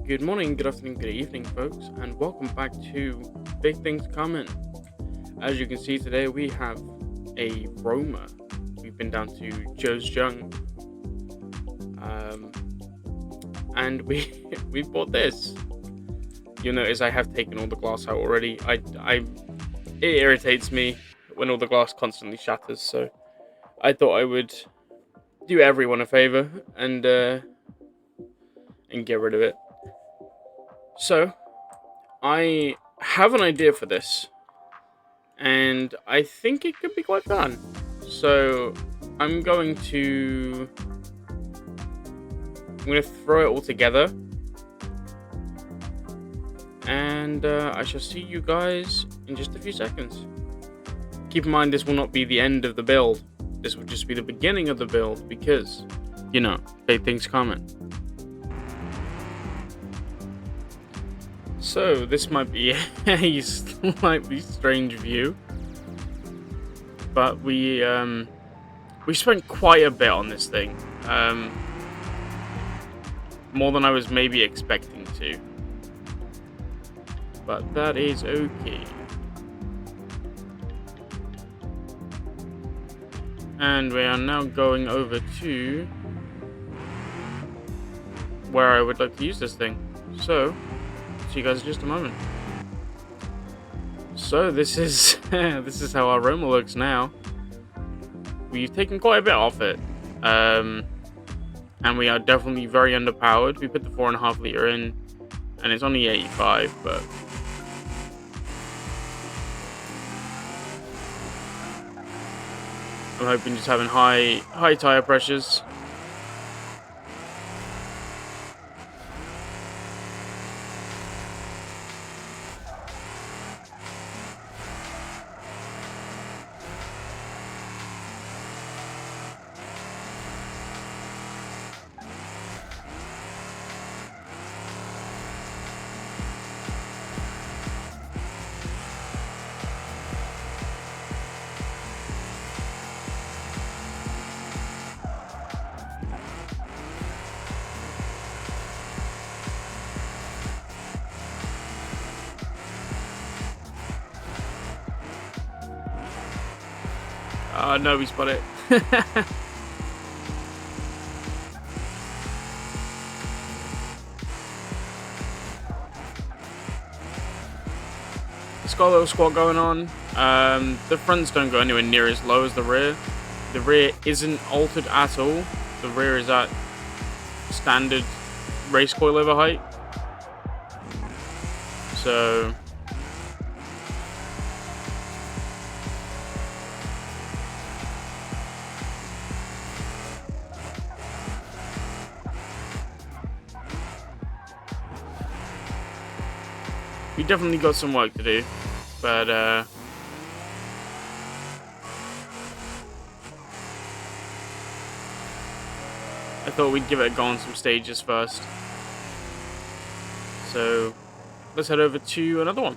Good morning, good afternoon, good evening, folks, and welcome back to Big Things Coming. As you can see today, we have a Roma. We've been down to Joe's Junk, and we bought this. You'll notice I have taken all the glass out already. It irritates me when all the glass constantly shatters, so I thought I would do everyone a favor and get rid of it. So I have an idea for this, and I think it could be quite fun. So I'm going to throw it all together, and I shall see you guys in just a few seconds. Keep in mind, this will not be the end of the build. This will just be the beginning of the build because, big things coming. So this might be a slightly strange view, but we spent quite a bit on this thing, more than I was maybe expecting to, but that is okay. And we are now going over to where I would like to use this thing. So see you guys in just a moment. So this is this is how our Roma looks now. We've taken quite a bit off it, and we are definitely very underpowered. We put the 4.5 liter in, and it's only 85, but I'm hoping just having high tire pressures. No, we spot it. It's got a little squat going on. The fronts don't go anywhere near as low as the rear. The rear isn't altered at all. The rear is at standard race coilover height. So we definitely got some work to do, but I thought we'd give it a go on some stages first. So let's head over to another one.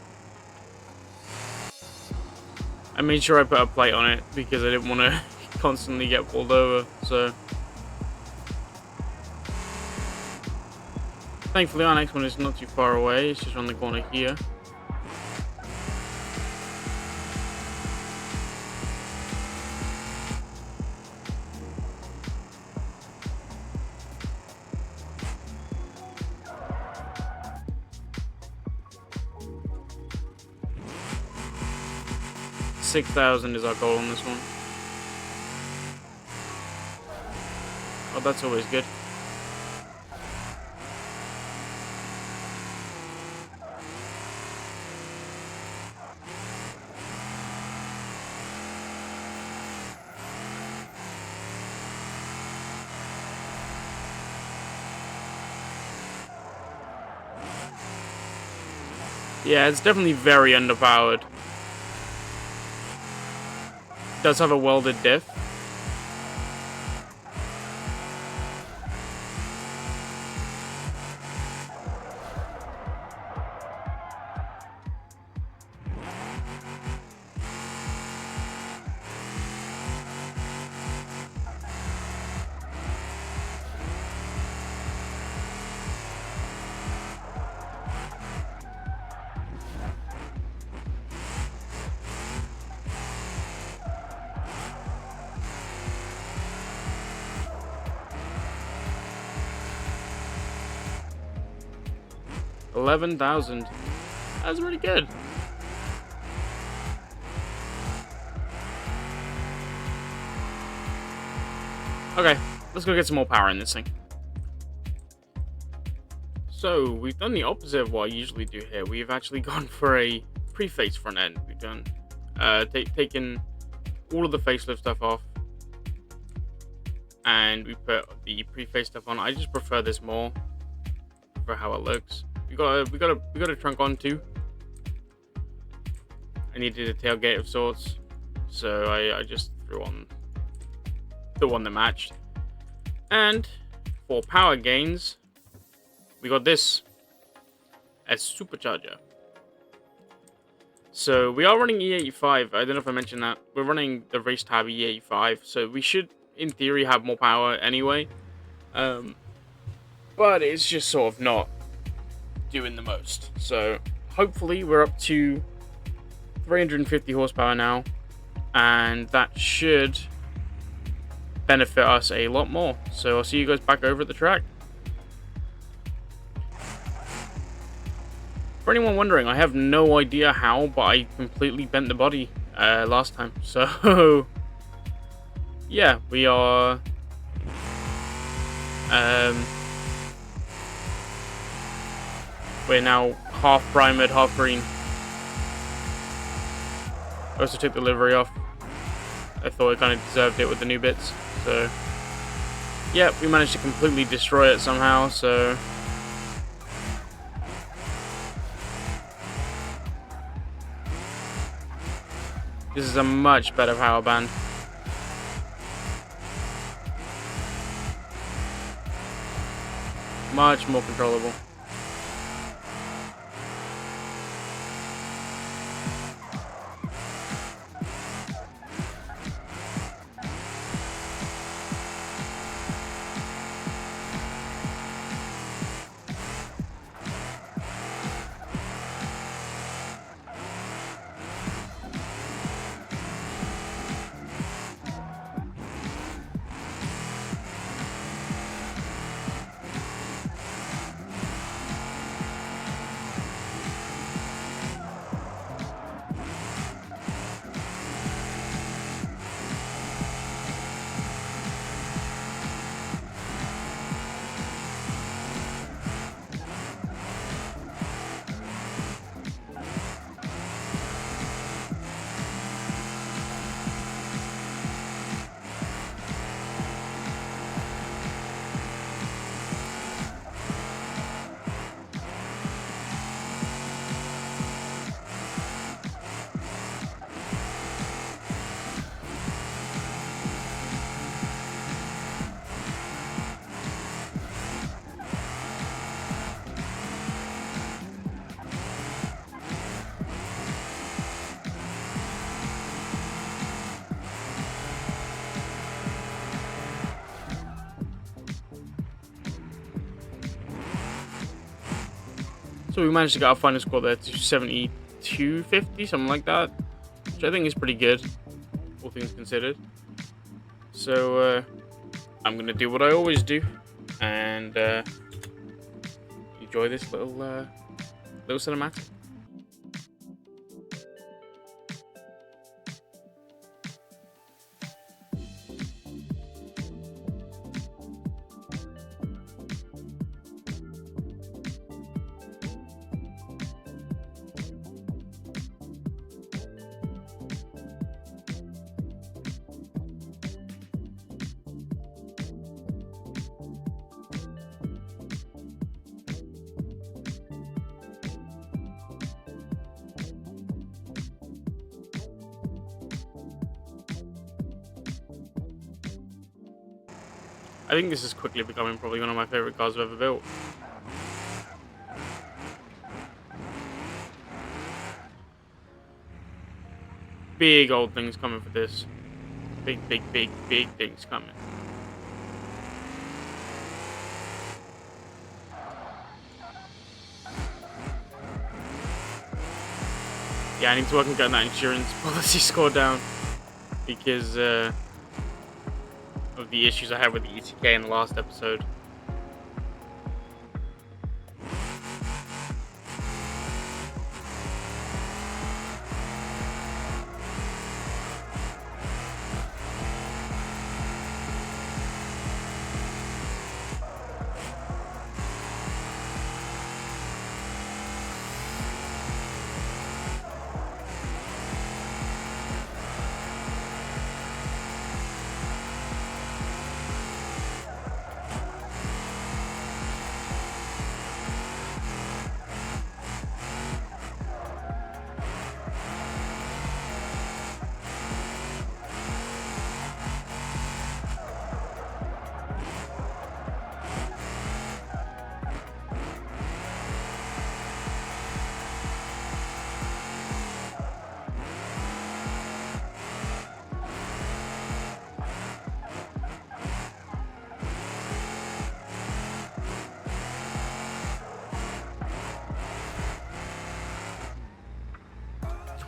I made sure I put a plate on it because I didn't want to constantly get pulled over, so thankfully our next one is not too far away. It's just around the corner here. $6,000 is our goal on this one. Oh, that's always good. Yeah, it's definitely very underpowered. It does have a welded diff. 11,000. That's really good. Okay, let's go get some more power in this thing. So, we've done the opposite of what I usually do here. We've actually gone for a pre-face front end. We've done, taken all of the facelift stuff off, and we put the pre-face stuff on. I just prefer this more for how it looks. We got a trunk on too. I needed a tailgate of sorts, so I just threw on the one that matched. And for power gains, we got this as supercharger. So we are running E85. I don't know if I mentioned that. We're running the race tab E85, so we should, in theory, have more power anyway. But it's just sort of not doing the most. So hopefully we're up to 350 horsepower now, and that should benefit us a lot more. So I'll see you guys back over at the track. For anyone wondering, I have no idea how, but I completely bent the body last time. So yeah, we are we're now half primered, half green. I also took the livery off. I thought I kind of deserved it with the new bits. So yeah, we managed to completely destroy it somehow. So this is a much better power band. Much more controllable. So we managed to get our final score there to 72.50, something like that, which I think is pretty good, all things considered. So I'm gonna do what I always do and enjoy this little cinematic. I think this is quickly becoming probably one of my favorite cars I've ever built. Big old things coming for this. Big things coming. Yeah, I need to work on getting that insurance policy score down because of the issues I had with the ETK in the last episode.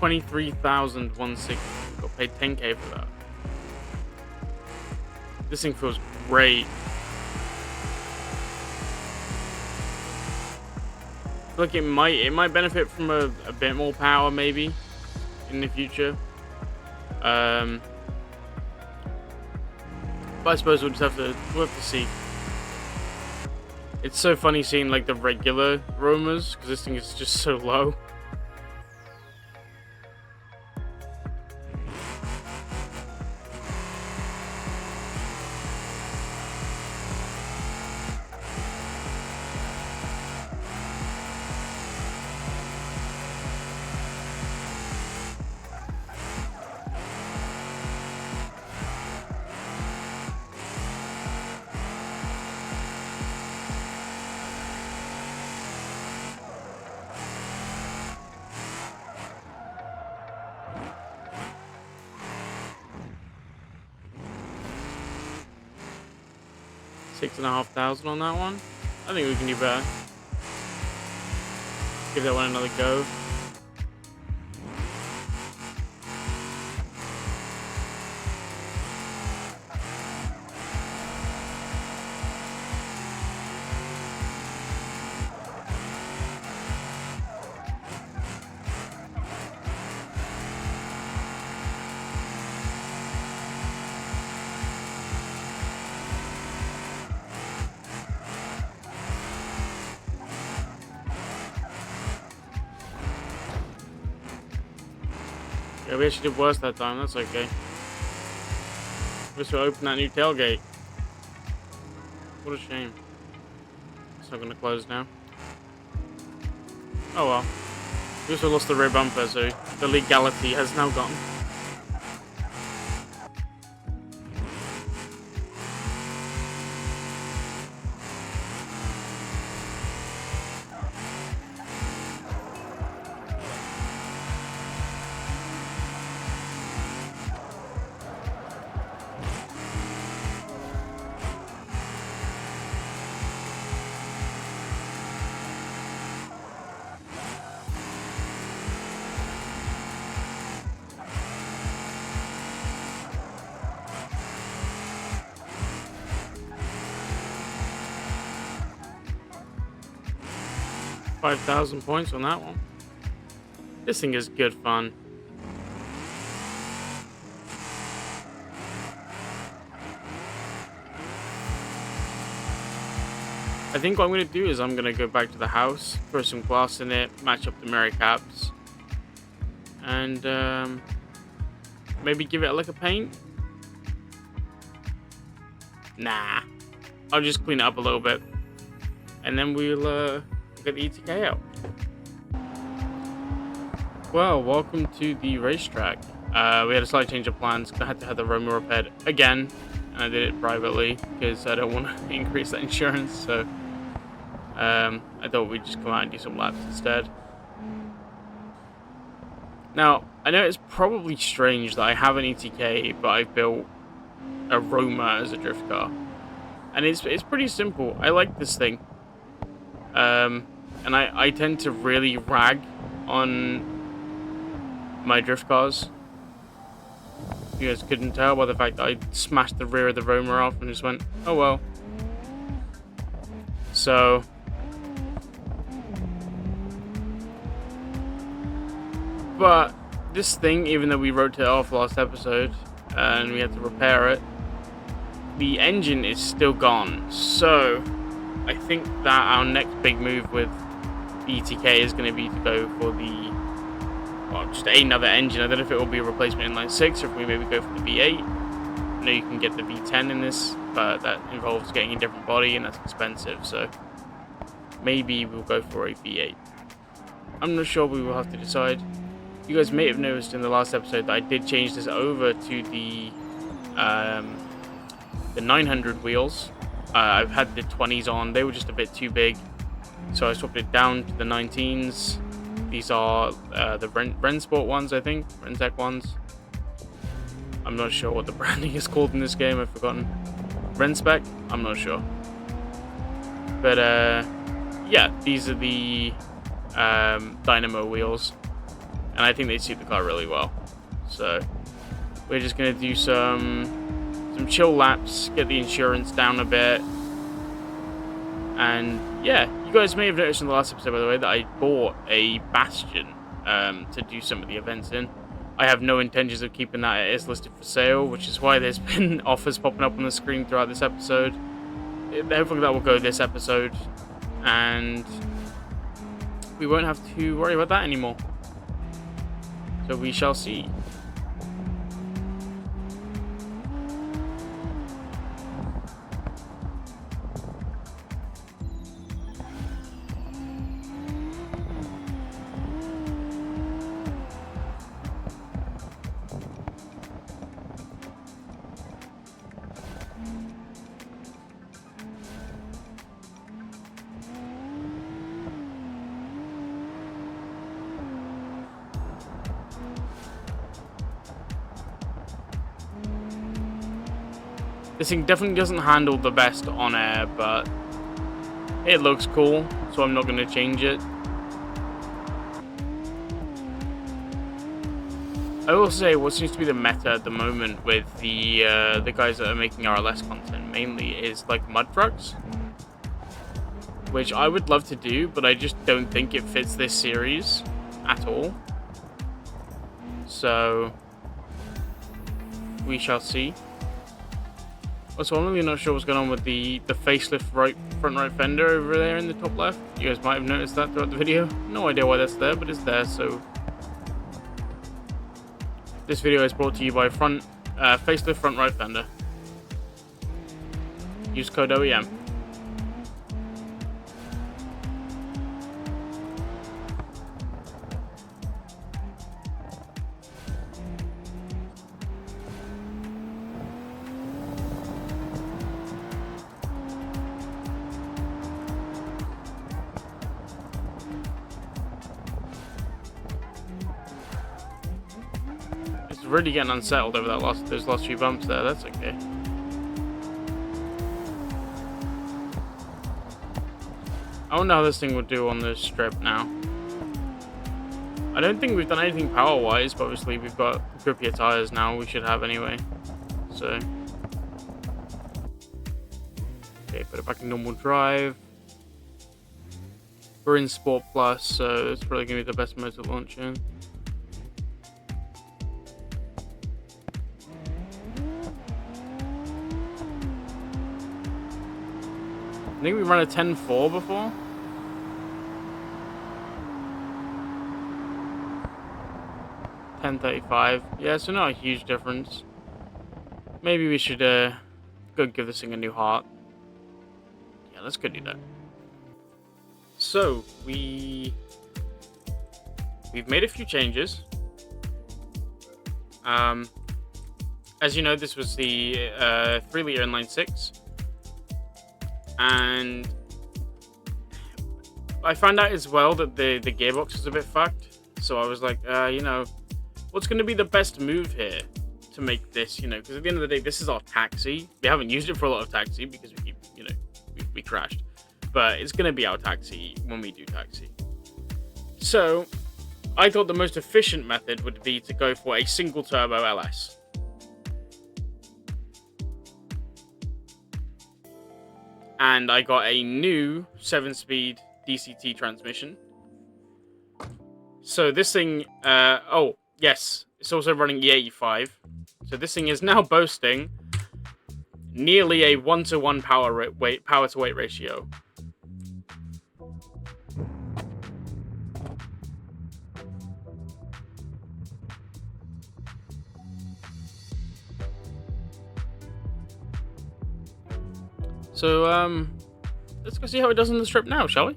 23,160. Got paid 10k for that. This thing feels great. Look, it might benefit from a bit more power maybe in the future. But I suppose we'll have to see. It's so funny seeing like the regular roamers because this thing is just so low. $6,500 on that one. I think we can do better. Give that one another go. Yeah, we actually did worse that time. That's okay. We should open that new tailgate. What a shame. It's not going to close now. Oh well. We also lost the rear bumper, so the legality has now gone. $5,000 points on that one. This thing is good fun. I think what I'm going to do is I'm going to go back to the house, throw some glass in it, match up the mirror caps, and maybe give it a lick of paint. Nah, I'll just clean it up a little bit, and then we'll get the ETK out. Well, welcome to the racetrack. We had a slight change of plans. I had to have the Roamin repaired again, and I did it privately because I don't want to increase that insurance. So I thought we'd just come out and do some laps instead. Now, I know it's probably strange that I have an ETK, but I've built a Roma as a drift car, and it's pretty simple. I like this thing. And I tend to really rag on my drift cars. You guys couldn't tell by the fact that I smashed the rear of the Roma off and just went, oh well. So, but this thing, even though we wrote it off last episode and we had to repair it, the engine is still gone. So, I think that our next big move with the ETK is going to be to go for the, well, just another engine. I don't know if it will be a replacement inline 6 or if we maybe go for the V8. I know you can get the V10 in this, but that involves getting a different body and that's expensive. So maybe we'll go for a V8. I'm not sure. We will have to decide. You guys may have noticed in the last episode that I did change this over to the 900 wheels. I've had the 20s on. They were just a bit too big, so I swapped it down to the 19s. These are the Rensport ones, I think. Rentec ones. I'm not sure what the branding is called in this game. I've forgotten. Renspec? I'm not sure. But yeah, these are the Dynamo wheels. and I think they suit the car really well. So we're just gonna do some chill laps, get the insurance down a bit, and yeah, you guys may have noticed in the last episode, by the way, that I bought a Bastion to do some of the events in. I have no intentions of keeping that. It is listed for sale, which is why there's been offers popping up on the screen throughout this episode. Hopefully that will go this episode, and we won't have to worry about that anymore. So we shall see. This thing definitely doesn't handle the best on air, but it looks cool, so I'm not going to change it. I will say what seems to be the meta at the moment with the guys that are making RLS content mainly is like mud trucks, which I would love to do, but I just don't think it fits this series at all. So we shall see. Also, I'm really not sure what's going on with the facelift front right fender over there in the top left. You guys might have noticed that throughout the video. No idea why that's there, but it's there. So this video is brought to you by facelift front right fender. Use code OEM. Really getting unsettled over those last few bumps there. That's okay. I wonder how this thing would do on this strip now. I don't think we've done anything power wise, but obviously we've got grippier tires now. We should have anyway. So okay, put it back in normal drive. We're in Sport Plus, so it's probably gonna be the best mode to launch in. I think we ran a 10.4 before. $10.35. Yeah, so not a huge difference. Maybe we should go give this thing a new heart. Yeah, let's go do that. So we've made a few changes. As you know, this was the 3-liter inline 6. And I found out as well that the gearbox is a bit fucked. So I was like, you know, what's going to be the best move here to make this, you know, because at the end of the day, this is our taxi. We haven't used it for a lot of taxi because we keep, you know, we crashed. But it's going to be our taxi when we do taxi. So I thought the most efficient method would be to go for a single turbo LS. And I got a new 7-speed DCT transmission. So this thing, oh, yes, it's also running E85. So this thing is now boasting nearly a 1-to-1 power to weight ratio. So, let's go see how it does on the strip now, shall we?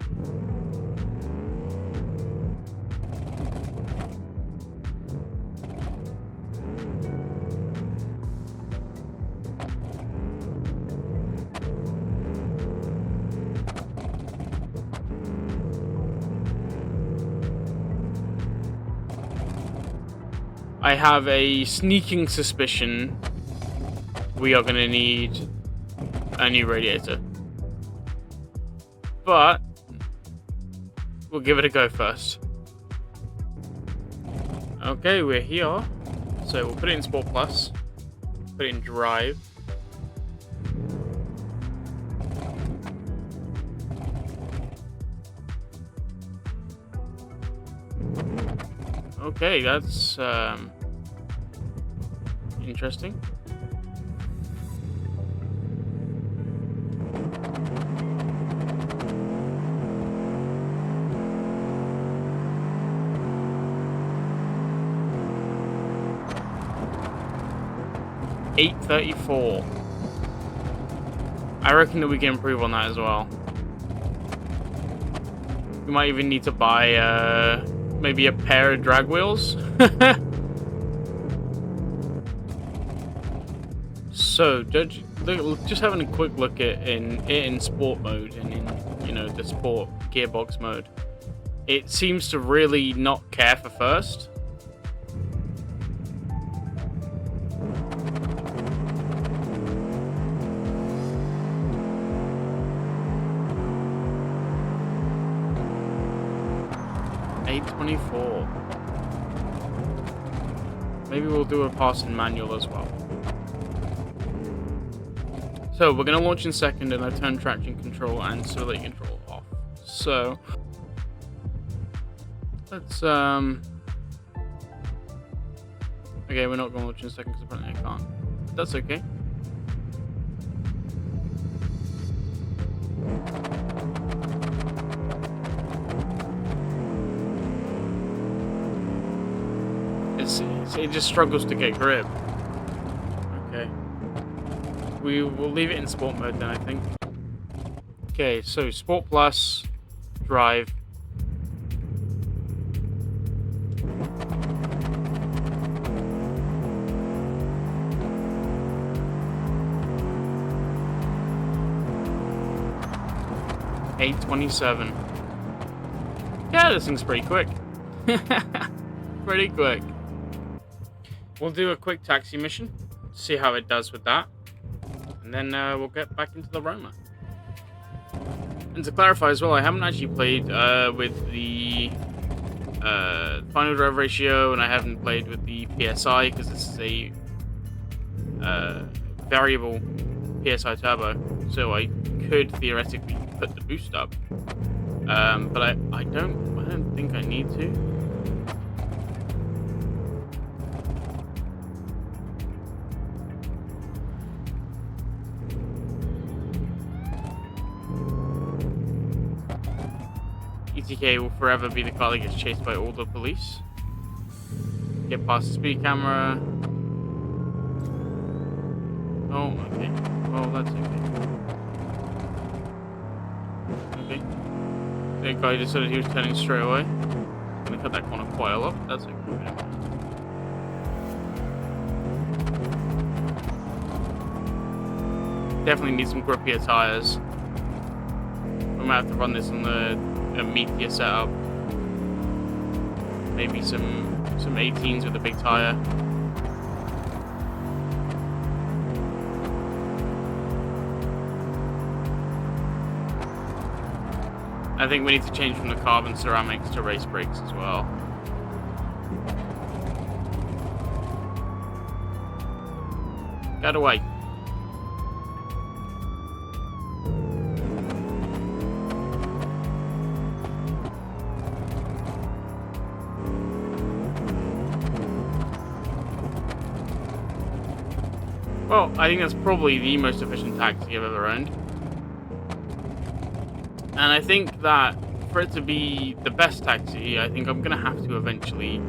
I have a sneaking suspicion we are going to need a new radiator, but we'll give it a go first. Okay, we're here. So we'll put it in Sport Plus, put it in Drive. Okay, that's interesting. $834. I reckon that we can improve on that as well. We might even need to buy maybe a pair of drag wheels. So, just having a quick look at in sport mode and in the sport gearbox mode, it seems to really not care for first. $824. Maybe we'll do a pass in manual as well. So we're going to launch in second, and I turn traction control and stability control off. So let's okay, we're not going to launch in second because apparently I can't. But that's okay. It just struggles to get grip. Okay. We will leave it in sport mode then, I think. Okay, so Sport Plus, Drive. $827. Yeah, this thing's pretty quick. Pretty quick. We'll do a quick taxi mission, see how it does with that, and then we'll get back into the Roamin. And to clarify as well, I haven't actually played with the final drive ratio, and I haven't played with the PSI because this is a variable PSI turbo, so I could theoretically put the boost up, but I don't think I need to. ETK will forever be the car that gets chased by all the police. Get past the speed camera. Oh, okay. Well, that's okay. Okay. The guy decided he was turning straight away. I'm gonna cut that corner quite a lot. That's okay. Definitely need some grippier tires. We might have to run this on a meatier setup. Maybe some 18s with a big tire. I think we need to change from the carbon ceramics to race brakes as well. Get away. Well, I think that's probably the most efficient taxi I've ever owned. And I think that for it to be the best taxi, I think I'm going to have to eventually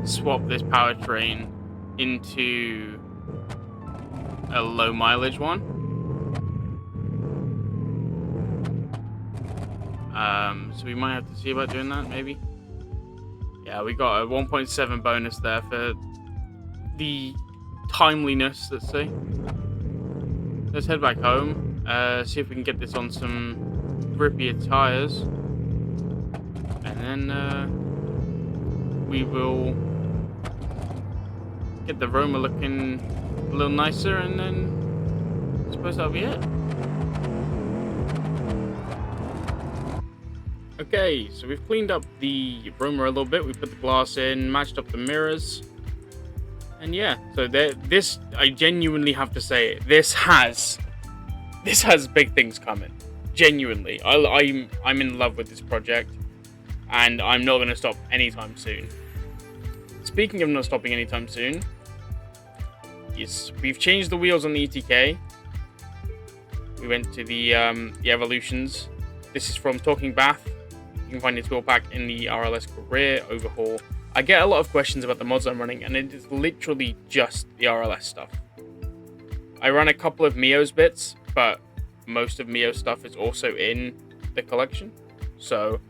swap this powertrain into a low mileage one. So we might have to see about doing that, maybe. Yeah, we got a 1.7 bonus there for the timeliness, let's say. Let's head back home, see if we can get this on some grippier tires, and then we will get the Roma looking a little nicer, and then I suppose that'll be it. Okay, so we've cleaned up the Roamer a little bit. We put the glass in, matched up the mirrors. And yeah, so this, I genuinely have to say, this has big things coming. Genuinely, I'm in love with this project, and I'm not going to stop anytime soon. Speaking of not stopping anytime soon, yes, we've changed the wheels on the ETK. We went to the Evolutions. This is from Talking Bath. You can find its wheel pack in the RLS Career Overhaul. I get a lot of questions about the mods I'm running, and it is literally just the RLS stuff. I run a couple of Mio's bits, but most of Mio's stuff is also in the collection. So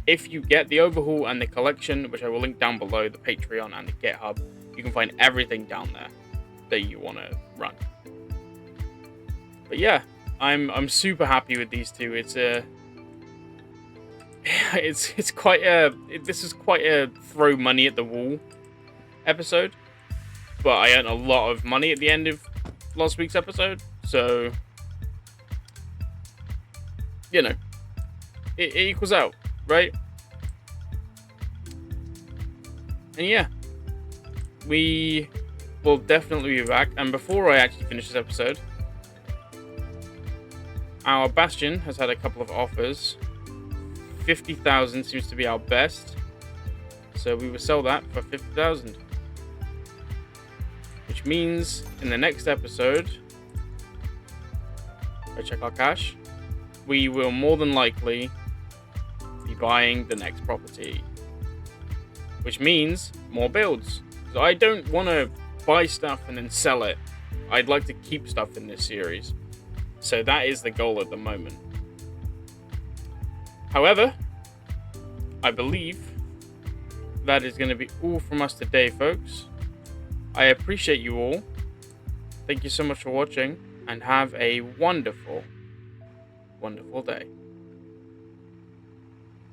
if you get the Overhaul and the collection, which I will link down below, the Patreon and the GitHub, you can find everything down there that you want to run. But yeah, I'm super happy with these two. This is quite a throw money at the wall episode, but I earned a lot of money at the end of last week's episode, so you know, it equals out, right? And yeah, we will definitely be back. And before I actually finish this episode, our Bastion has had a couple of offers. 50,000 seems to be our best, so we will sell that for 50,000. Which means in the next episode, if I check our cash, we will more than likely be buying the next property. Which means more builds. So I don't want to buy stuff and then sell it. I'd like to keep stuff in this series. So that is the goal at the moment. However, I believe that is going to be all from us today, folks. I appreciate you all. Thank you so much for watching, and have a wonderful, wonderful day.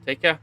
Take care.